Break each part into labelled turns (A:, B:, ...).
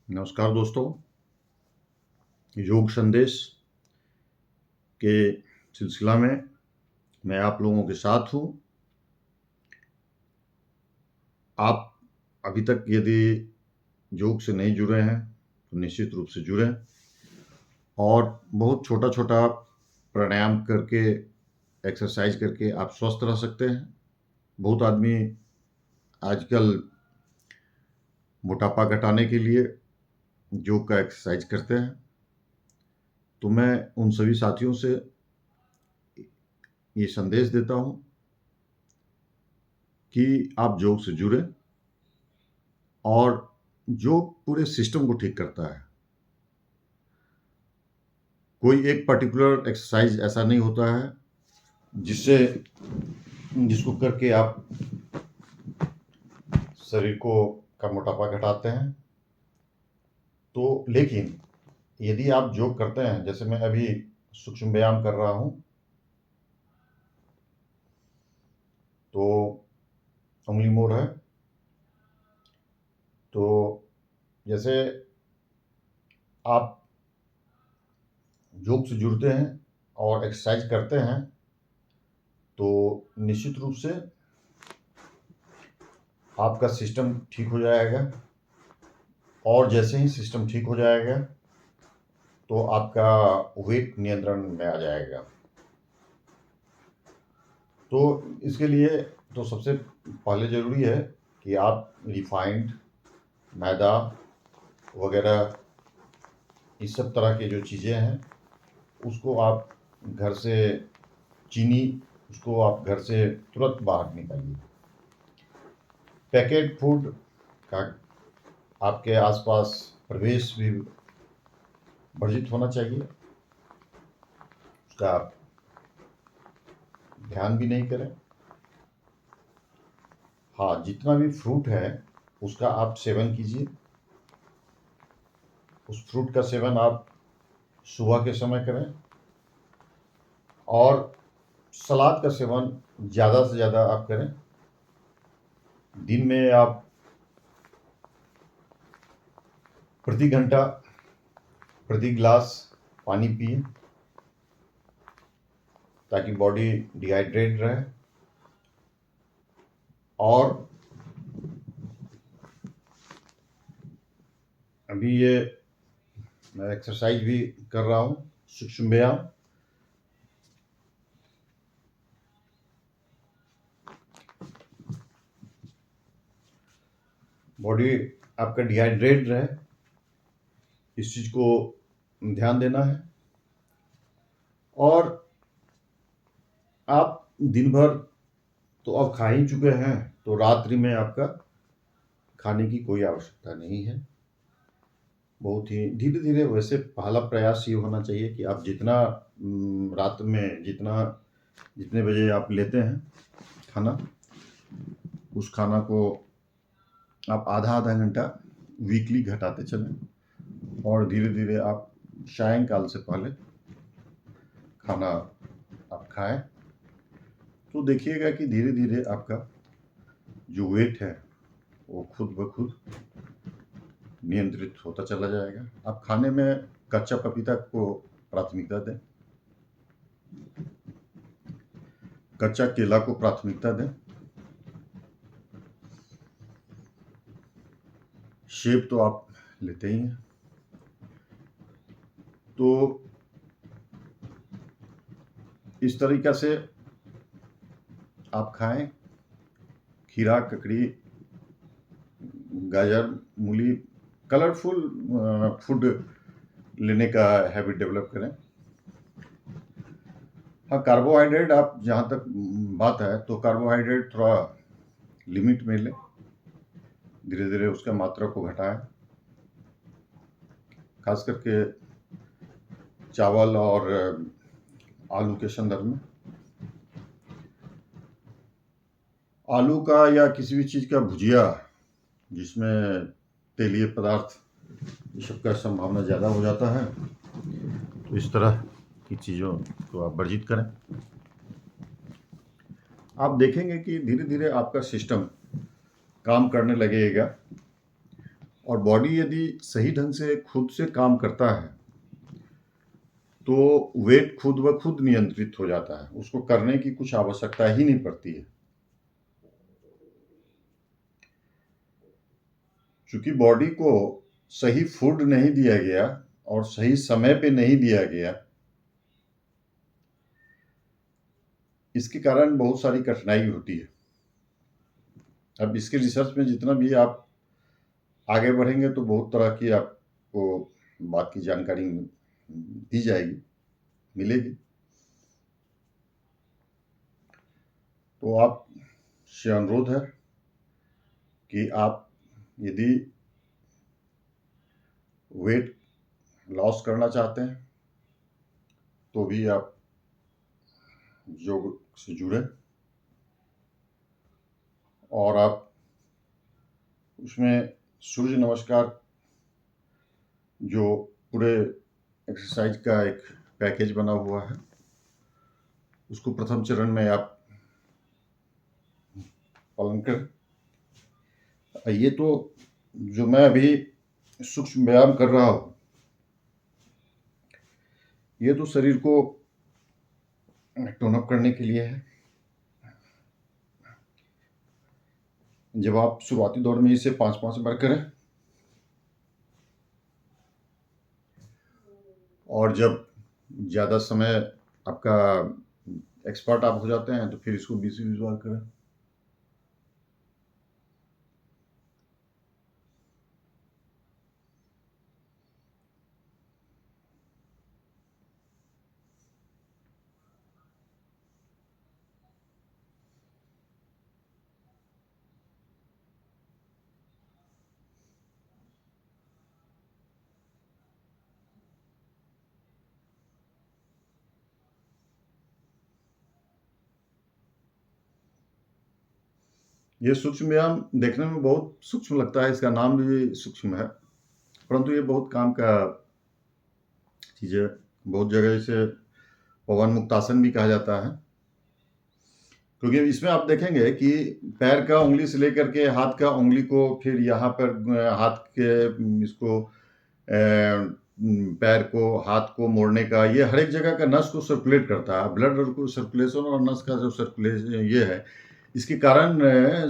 A: नमस्कार दोस्तों। योग संदेश के सिलसिला में मैं आप लोगों के साथ हूँ। आप अभी तक यदि योग से नहीं जुड़े हैं तो निश्चित रूप से जुड़ें और बहुत छोटा-छोटा प्राणायाम करके, एक्सरसाइज करके आप स्वस्थ रह सकते हैं। बहुत आदमी आजकल मोटापा घटाने के लिए योग का एक्सरसाइज करते हैं। तो मैं उन सभी साथियों से ये संदेश देता हूँ कि आप योग से जुड़ें और योग पूरे सिस्टम को ठीक करता है। कोई एक पर्टिकुलर एक्सरसाइज ऐसा नहीं होता है जिसको करके आप शरीर का मोटापा घटाते हैं। तो लेकिन यदि आप योग करते हैं, जैसे मैं अभी सूक्ष्म व्यायाम कर रहा हूँ, तो उंगली मोड़ है। तो जैसे आप योग से जुड़ते हैं और एक्सरसाइज करते हैं तो निश्चित रूप से आपका सिस्टम ठीक हो जाएगा और जैसे ही सिस्टम ठीक हो जाएगा तो आपका वेट नियंत्रण में आ जाएगा। तो इसके लिए तो सबसे पहले ज़रूरी है कि आप रिफाइंड मैदा वगैरह इस सब तरह के जो चीज़ें हैं उसको आप घर से, चीनी, उसको आप घर से तुरंत बाहर निकालिए। पैकेट फूड का आपके आसपास प्रवेश भी वर्जित होना चाहिए, उसका आप ध्यान भी नहीं करें। हाँ, जितना भी फ्रूट है उसका आप सेवन कीजिए। उस फ्रूट का सेवन आप सुबह के समय करें और सलाद का सेवन ज़्यादा से ज़्यादा आप करें। दिन में आप प्रति घंटा प्रति गिलास पानी पिए ताकि बॉडी डिहाइड्रेट रहे। और अभी ये मैं एक्सरसाइज भी कर रहा हूँ, सूक्ष्म व्यायाम। बॉडी आपका डिहाइड्रेट रहे, इस चीज़ को ध्यान देना है। और आप दिन भर तो अब खा ही चुके हैं, तो रात्रि में आपका खाने की कोई आवश्यकता नहीं है। बहुत ही धीरे धीरे, वैसे पहला प्रयास ये होना चाहिए कि आप जितना रात में जितने बजे आप लेते हैं खाना, उस खाना को आप आधा आधा घंटा वीकली घटाते चलें और धीरे धीरे आप सायंकाल से पहले खाना आप खाएं। तो देखिएगा कि धीरे धीरे आपका जो वेट है वो खुद ब खुद नियंत्रित होता चला जाएगा। आप खाने में कच्चा पपीता को प्राथमिकता दें, कच्चा केला को प्राथमिकता दें। सेब तो आप लेते ही हैं। तो इस तरीक़ा से आप खाएं। खीरा, ककड़ी, गाजर, मूली, कलरफुल फूड लेने का हैबिट डेवलप करें। हाँ, कार्बोहाइड्रेट, आप जहाँ तक बात है तो कार्बोहाइड्रेट थोड़ा लिमिट में लें, धीरे धीरे उसका मात्रा को घटाएं। खास करके चावल और आलू के संदर्भ में। आलू का या किसी भी चीज़ का भुजिया जिसमें तेलीय पदार्थ ये सब का संभावना ज़्यादा हो जाता है, तो इस तरह की चीज़ों को आप वर्जित करें। आप देखेंगे कि धीरे धीरे आपका सिस्टम काम करने लगेगा और बॉडी यदि सही ढंग से खुद से काम करता है तो वेट खुद ब खुद नियंत्रित हो जाता है, उसको करने की कुछ आवश्यकता ही नहीं पड़ती है। चूंकि बॉडी को सही फूड नहीं दिया गया और सही समय पे नहीं दिया गया, इसके कारण बहुत सारी कठिनाई होती है। अब इसके रिसर्च में जितना भी आप आगे बढ़ेंगे तो बहुत तरह की आपको बात की जानकारी दी जाएगी, मिलेगी। तो आप से अनुरोध है कि आप यदि वेट लॉस करना चाहते हैं तो भी आप योग से जुड़े और आप उसमें सूर्य नमस्कार जो पूरे एक्सरसाइज का एक पैकेज बना हुआ है, उसको प्रथम चरण में आप पालन करें। ये तो जो मैं अभी सूक्ष्म व्यायाम कर रहा हूँ, ये तो शरीर को टोन अप करने के लिए है। जब आप शुरुआती दौर में इसे 5-5 बार करें और जब ज़्यादा समय आपका एक्सपर्ट आप हो जाते हैं तो फिर इसको 20-20 बार करें। ये सूक्ष्म व्यायाम देखने में बहुत सूक्ष्म लगता है, इसका नाम भी सूक्ष्म है, परंतु ये बहुत काम का चीज़ है। बहुत जगह इसे पवन मुक्तासन भी कहा जाता है, क्योंकि इसमें आप देखेंगे कि पैर का उंगली से लेकर के हाथ का उंगली को, फिर यहाँ पर हाथ के इसको पैर को, हाथ को मोड़ने का, ये हर एक जगह का नस को सर्कुलेट करता है। ब्लड को सर्कुलेशन और नस का जो सर्कुलेशन ये है, इसके कारण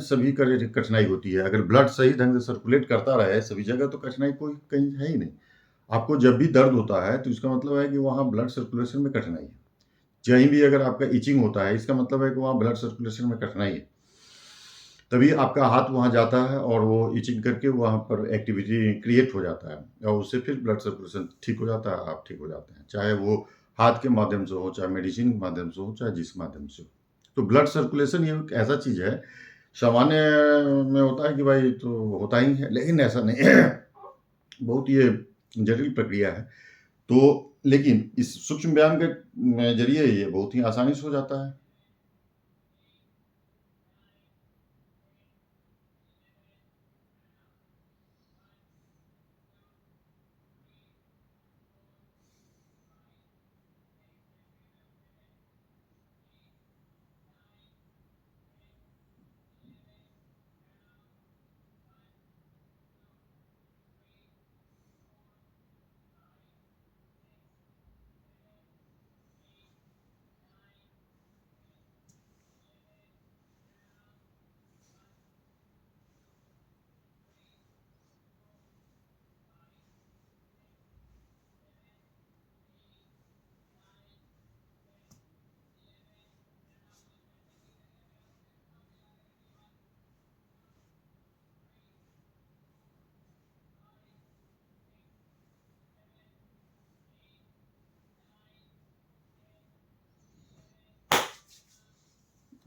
A: सभी कठिनाई होती है। अगर ब्लड सही ढंग से सर्कुलेट करता रहे सभी जगह तो कठिनाई कोई कहीं है ही नहीं। आपको जब भी दर्द होता है तो इसका मतलब है कि वहाँ ब्लड सर्कुलेशन में कठिनाई है। कहीं भी अगर आपका इचिंग होता है, इसका मतलब है कि वहाँ ब्लड सर्कुलेशन में कठिनाई है। तभी आपका हाथ वहाँ जाता है और वो इचिंग करके वहाँ पर एक्टिविटी क्रिएट हो जाता है और उससे फिर ब्लड सर्कुलेशन ठीक हो जाता है, आप ठीक हो जाते हैं, चाहे वो हाथ के माध्यम से हो, चाहे मेडिसिन के माध्यम से हो, चाहे जिस माध्यम से हो। तो ब्लड सर्कुलेशन ये एक ऐसा चीज़ है, सामान्य में होता है कि भाई तो होता ही है, लेकिन ऐसा नहीं है। बहुत ये जटिल प्रक्रिया है। तो लेकिन इस सूक्ष्म व्यायाम के जरिए ये बहुत ही आसानी से हो जाता है।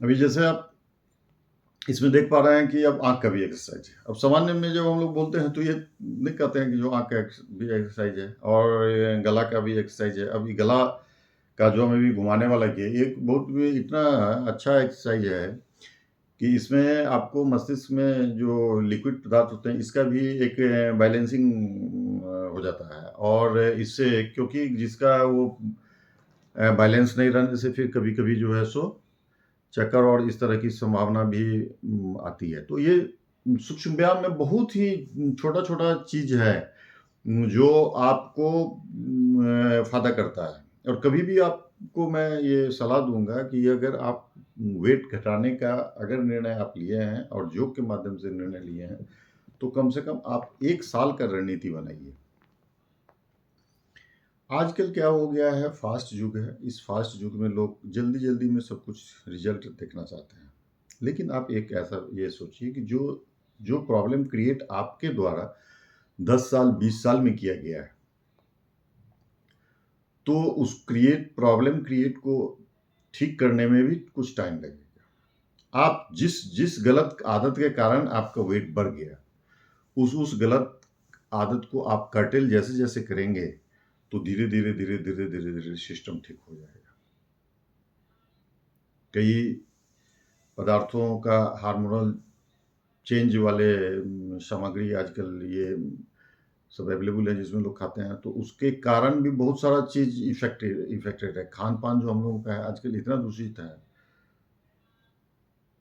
A: अभी जैसे आप इसमें देख पा रहे हैं कि अब आँख का भी एक्सरसाइज है। अब सामान्य में जब हम लोग बोलते हैं तो ये नहीं कहते हैं कि जो आँख का भी एक्सरसाइज है और ये गला का भी एक्सरसाइज है। अब ये गला का जो हमें भी घुमाने वाला ये एक बहुत भी इतना अच्छा एक्सरसाइज है कि इसमें आपको मस्तिष्क में जो लिक्विड पदार्थ होते हैं इसका भी एक बैलेंसिंग हो जाता है और इससे क्योंकि जिसका वो बैलेंस नहीं रहने से फिर कभी-कभी जो है सो चक्कर और इस तरह की संभावना भी आती है। तो ये सूक्ष्म व्यायाम में बहुत ही छोटा-छोटा चीज़ है जो आपको फ़ायदा करता है। और कभी भी आपको मैं ये सलाह दूँगा कि अगर आप वेट घटाने का अगर निर्णय आप लिए हैं और योग के माध्यम से निर्णय लिए हैं, तो कम से कम आप 1 साल का रणनीति बनाइए। आजकल क्या हो गया है, फ़ास्ट युग है। इस फ़ास्ट युग में लोग जल्दी-जल्दी में सब कुछ रिज़ल्ट देखना चाहते हैं। लेकिन आप एक ऐसा ये सोचिए कि जो जो प्रॉब्लम क्रिएट आपके द्वारा 10 साल, 20 साल में किया गया है, तो उस प्रॉब्लम क्रिएट को ठीक करने में भी कुछ टाइम लगेगा। आप जिस जिस गलत आदत के कारण आपका वेट बढ़ गया, उस गलत आदत को आप कर्टेल जैसे-जैसे करेंगे, तो धीरे-धीरे, धीरे-धीरे, धीरे-धीरे सिस्टम ठीक हो जाएगा। कई पदार्थों का हार्मोनल चेंज वाले सामग्री आजकल ये सब अवेलेबल है जिसमें लोग खाते हैं, तो उसके कारण भी बहुत सारा चीज़ इफ़ेक्टेड है। खान-पान जो हम लोगों का है आजकल इतना दूषित है।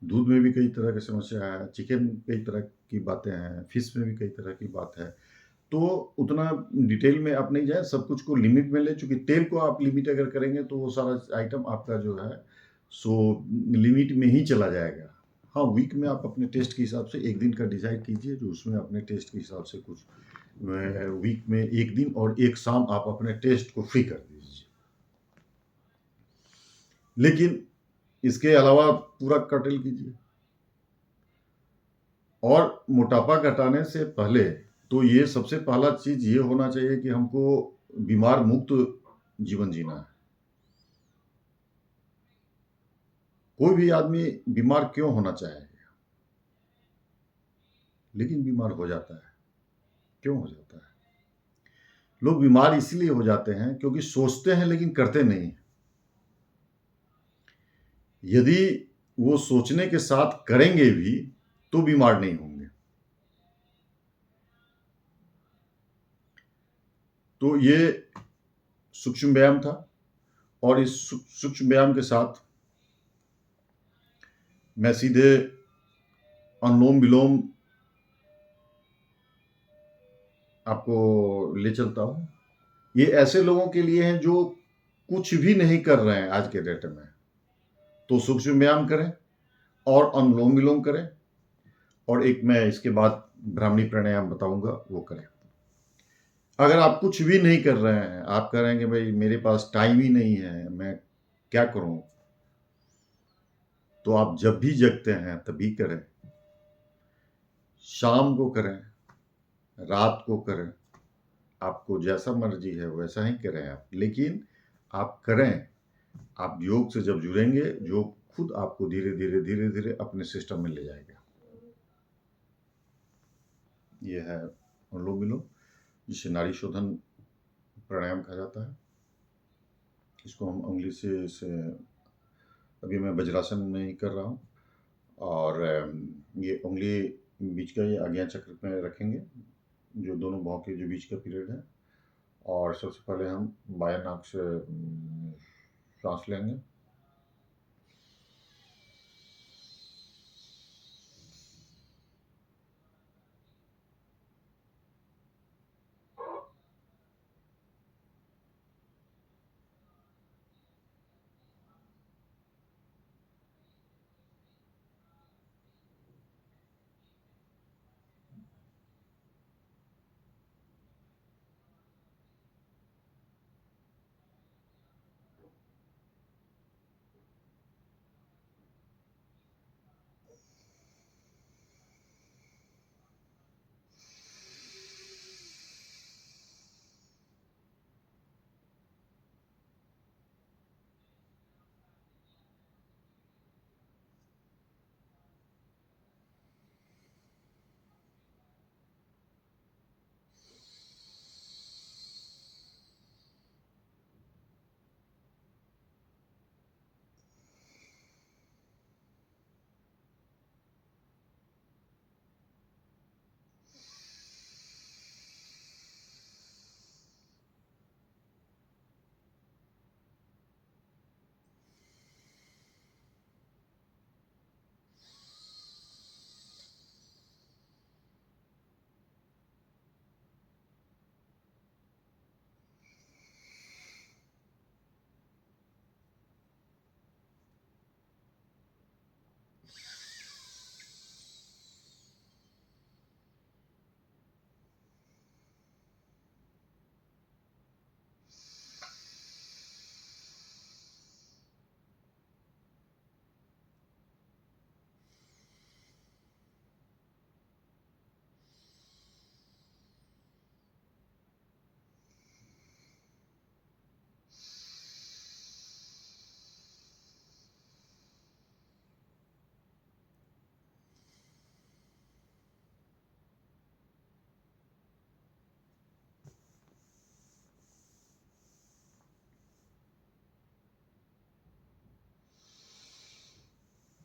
A: दूध में भी कई तरह की समस्या है, चिकन कई तरह की बातें हैं, फिश में भी कई तरह की बात है। तो उतना डिटेल में आप नहीं जाएँ, सब कुछ को लिमिट में लें, चूँकि तेल को आप लिमिट अगर करेंगे तो वो सारा आइटम आपका जो है सो लिमिट में ही चला जाएगा। हाँ, वीक में आप अपने टेस्ट के हिसाब से 1 दिन का डिसाइड कीजिए जो उसमें अपने टेस्ट के हिसाब से कुछ वीक में 1 दिन और 1 शाम आप अपने टेस्ट को फ्री कर दीजिए। लेकिन इसके अलावा पूरा कर्टेल कीजिए। और मोटापा घटाने से पहले तो ये सबसे पहला चीज़ ये होना चाहिए कि हमको बीमार मुक्त जीवन जीना है। कोई भी आदमी बीमार क्यों होना चाहेगा? लेकिन बीमार हो जाता है। क्यों हो जाता है? लोग बीमार इसलिए हो जाते हैं क्योंकि सोचते हैं लेकिन करते नहीं हैं। यदि वो सोचने के साथ करेंगे भी, तो बीमार नहीं होंगे। तो ये सूक्ष्म व्यायाम था और इस सूक्ष्म व्यायाम के साथ मैं सीधे अनुलोम-विलोम आपको ले चलता हूँ। ये ऐसे लोगों के लिए हैं जो कुछ भी नहीं कर रहे हैं आज के डेट में। तो सूक्ष्म व्यायाम करें और अनुलोम-विलोम करें और एक मैं इसके बाद ब्राह्मणी प्राणायाम बताऊँगा, वो करें। अगर आप कुछ भी नहीं कर रहे हैं, आप कह रहे हैं कि भई मेरे पास टाइम ही नहीं है, मैं क्या करूँ? तो आप जब भी जगते हैं तभी करें। शाम को करें, रात को करें, आपको जैसा मर्ज़ी है वैसा ही करें आप। लेकिन आप करें, आप योग से जब जुड़ेंगे, योग खुद आपको धीरे-धीरे, धीरे-धीरे अपने सिस्टम में ले जाएगा। ये है अनुलोम-विलोम, जिसे नाड़ी शोधन प्राणायाम कहा जाता है। इसको हम उँगली से अभी मैं वज्रासन में ही कर रहा हूँ और ये उँगली बीच का ये आज्ञा चक्र में रखेंगे, जो दोनों भौं के जो बीच का पीरियड है और सबसे पहले हम बाएँ नाक से साँस लेंगे।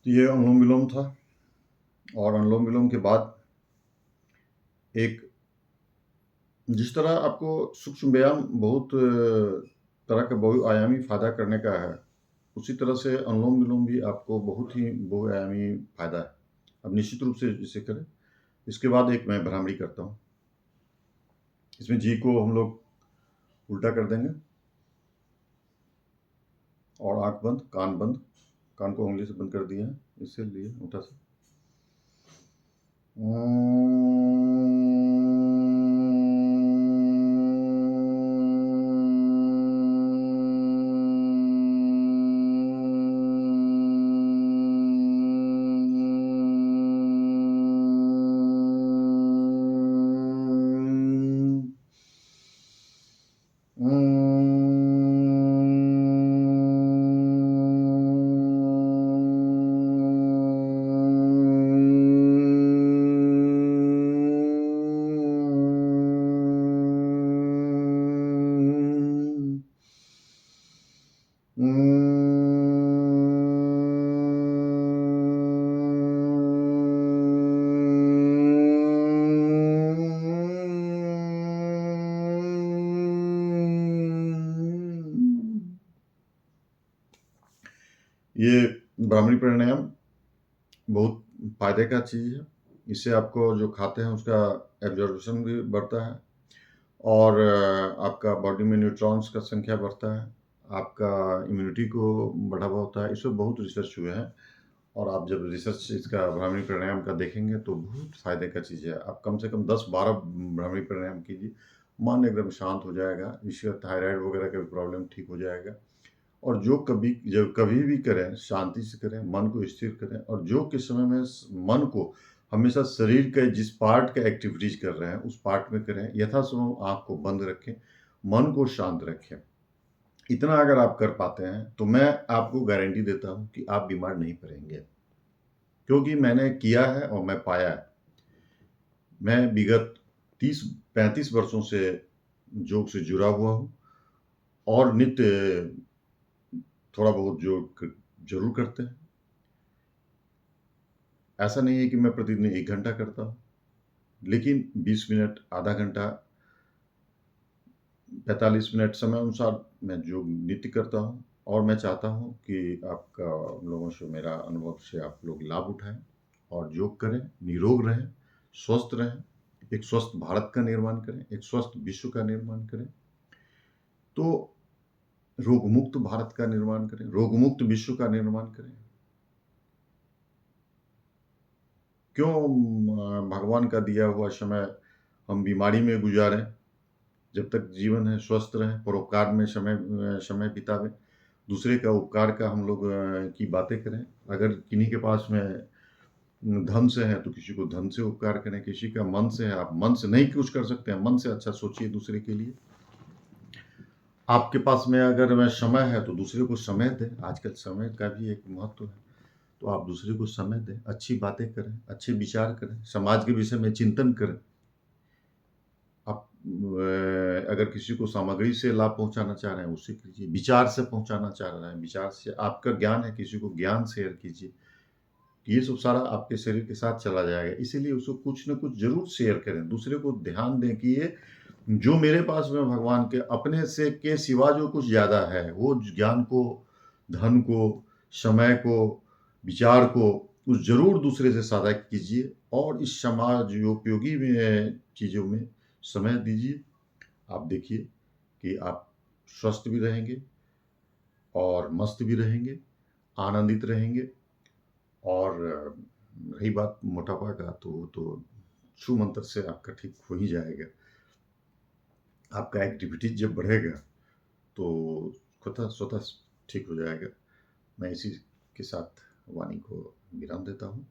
A: ये अनुलोम विलोम था, और अनुलोम विलोम के बाद एक जिस तरह आपको सूक्ष्म व्यायाम बहुत तरह का बहुआयामी फायदा करने का है, उसी तरह से अनुलोम विलोम भी आपको बहुत ही बहुआयामी फायदा है। अब निश्चित रूप से इसे करें। इसके बाद एक मैं भ्रामरी करता हूँ। इसमें जी को हम लोग उल्टा कर देंगे और आंख बंद, कान बंद, कान को उंगली से बंद कर दिए हैं, इससे लिए उल्टा से। ये भ्रामरी प्राणायाम बहुत फायदे का चीज़ है। इससे आपको जो खाते हैं उसका एब्जॉर्प्शन भी बढ़ता है, और आपका बॉडी में न्यूट्रॉन्स का संख्या बढ़ता है, आपका इम्यूनिटी को बढ़ावा होता है। इस पर बहुत रिसर्च हुए हैं, और आप जब रिसर्च इसका भ्रामरी प्राणायाम का देखेंगे तो बहुत फायदे का चीज़ है। आप कम से कम 10-12 भ्रामरी प्राणायाम कीजिए, मन एकदम शांत हो जाएगा, इसका थायराइड वगैरह का भी प्रॉब्लम ठीक हो जाएगा। और जो कभी भी करें, शांति से करें, मन को स्थिर करें, और जो के समय में मन को हमेशा शरीर के जिस पार्ट का एक्टिविटीज कर रहे हैं उस पार्ट में करें। यथासंभव आँख को बंद रखें, मन को शांत रखें। इतना अगर आप कर पाते हैं तो मैं आपको गारंटी देता हूँ कि आप बीमार नहीं पड़ेंगे, क्योंकि मैंने किया है और मैं पाया है। मैं विगत 30-35 वर्षों से योग से जुड़ा हुआ हूँ, और नित्य थोड़ा बहुत योग जरूर करते हैं। ऐसा नहीं है कि मैं प्रतिदिन 1 घंटा करता हूँ, लेकिन 20 मिनट, आधा घंटा, 45 मिनट समय अनुसार मैं योग नित्य करता हूँ। और मैं चाहता हूँ कि आपका लोगों से, मेरा अनुभव से आप लोग लाभ उठाएं और योग करें, निरोग रहें, स्वस्थ रहें, एक स्वस्थ भारत का निर्माण करें, एक स्वस्थ विश्व का निर्माण करें। तो रोगमुक्त भारत का निर्माण करें, रोगमुक्त विश्व का निर्माण करें। क्यों भगवान का दिया हुआ समय हम बीमारी में गुजारें? जब तक जीवन है स्वस्थ रहें, परोपकार में समय बितावें, दूसरे का उपकार का हम लोग की बातें करें। अगर किन्हीं के पास में धन से है तो किसी को धन से उपकार करें, किसी का मन से है, आप मन से नहीं कुछ कर सकते हैं, मन से अच्छा सोचिए दूसरे के लिए। आपके पास में अगर में समय है तो दूसरे को समय दें, आजकल समय का भी एक महत्व है, तो आप दूसरे को समय दें, अच्छी बातें करें, अच्छे विचार करें, समाज के विषय में चिंतन करें। आप अगर किसी को सामग्री से लाभ पहुंचाना चाह रहे हैं उसे कीजिए, विचार से पहुंचाना चाह रहे हैं, विचार से, आपका ज्ञान है किसी को ज्ञान शेयर कीजिए। ये सब सारा आपके शरीर के साथ चला जाएगा, इसीलिए उसको कुछ न कुछ जरूर शेयर करें। दूसरे को ध्यान दें कि ये जो मेरे पास में भगवान के अपने से के सिवा जो कुछ ज़्यादा है, वो ज्ञान को, धन को, समय को, विचार को, उस जरूर दूसरे से साझा कीजिए, और इस समाज उपयोगी में चीज़ों में समय दीजिए। आप देखिए कि आप स्वस्थ भी रहेंगे और मस्त भी रहेंगे, आनंदित रहेंगे। और रही बात मोटापा का, तो छू मंत्र से आपका ठीक हो ही जाएगा। आपका एक्टिविटीज जब बढ़ेगा तो स्वतः स्वतः ठीक हो जाएगा। मैं इसी के साथ वाणी को विराम देता हूँ।